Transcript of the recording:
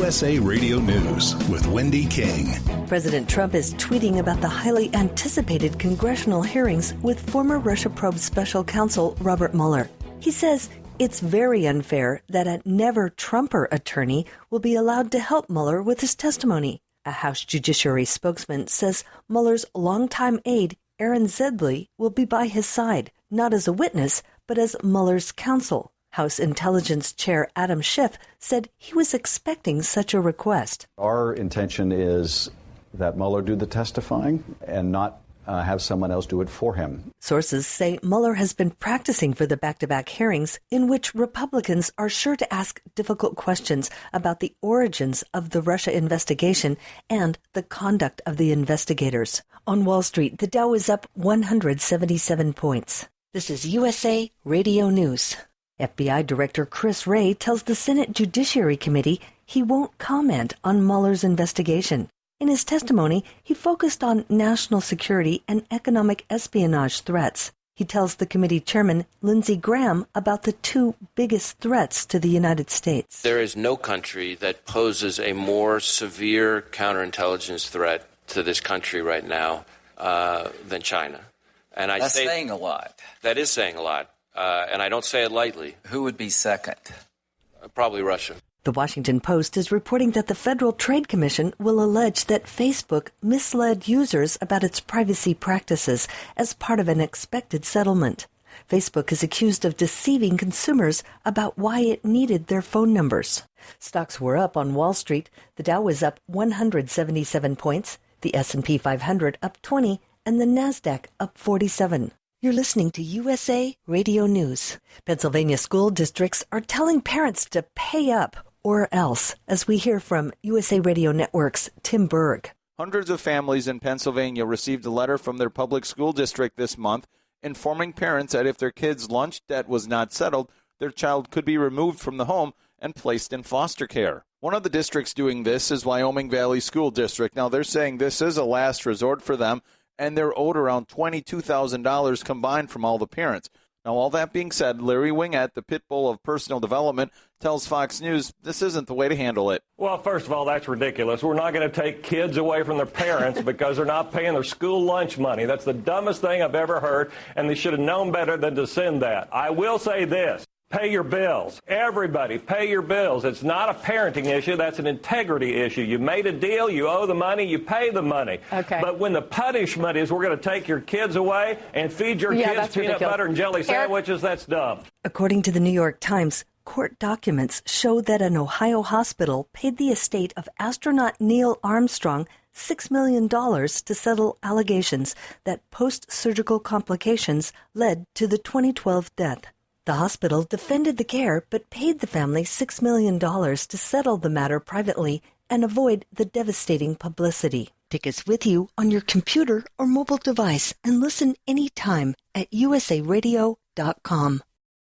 USA Radio News with Wendy King. President Trump is tweeting about the highly anticipated congressional hearings with former Russia probe special counsel Robert Mueller. He says it's very unfair that a never-Trumper attorney will be allowed to help Mueller with his testimony. A House Judiciary spokesman says Mueller's longtime aide, Aaron Zedley, will be by his side, not as a witness, but as Mueller's counsel. House Intelligence Chair Adam Schiff said he was expecting such a request. Our intention is that Mueller do the testifying and not have someone else do it for him. Sources say Mueller has been practicing for the back-to-back hearings in which Republicans are sure to ask difficult questions about the origins of the Russia investigation and the conduct of the investigators. On Wall Street, the Dow is up 177 points. This is USA Radio News. FBI Director Chris Wray tells the Senate Judiciary Committee he won't comment on Mueller's investigation. In his testimony, he focused on national security and economic espionage threats. He tells the committee chairman, Lindsey Graham, about the two biggest threats to the United States. There is no country that poses a more severe counterintelligence threat to this country right now than China. And That's saying a lot. That is saying a lot. And I don't say it lightly. Who would be second? Probably Russia. The Washington Post is reporting that the Federal Trade Commission will allege that Facebook misled users about its privacy practices as part of an expected settlement. Facebook is accused of deceiving consumers about why it needed their phone numbers. Stocks were up on Wall Street. The Dow was up 177 points, the S&P 500 up 20, and the Nasdaq up 47. You're listening to USA Radio News. Pennsylvania school districts are telling parents to pay up or else, as we hear from USA Radio Network's Tim Berg. Hundreds of families in Pennsylvania received a letter from their public school district this month informing parents that if their kids' lunch debt was not settled, their child could be removed from the home and placed in foster care. One of the districts doing this is Wyoming Valley School District. Now, they're saying this is a last resort for them, and they're owed around $22,000 combined from all the parents. Now, all that being said, Larry Wingett, the pit bull of personal development, tells Fox News this isn't the way to handle it. Well, first of all, that's ridiculous. We're not going to take kids away from their parents because they're not paying their school lunch money. That's the dumbest thing I've ever heard, and they should have known better than to send that. I will say this. Pay your bills. Everybody, pay your bills. It's not a parenting issue. That's an integrity issue. You made a deal. You owe the money. You pay the money. Okay. But when the punishment is we're going to take your kids away and feed your kids peanut butter and jelly sandwiches, that's dumb. According to the New York Times, court documents show that an Ohio hospital paid the estate of astronaut Neil Armstrong $6 million to settle allegations that post-surgical complications led to the 2012 death. The hospital defended the care but paid the family $6 million to settle the matter privately and avoid the devastating publicity. Take us with you on your computer or mobile device and listen anytime at usaradio.com.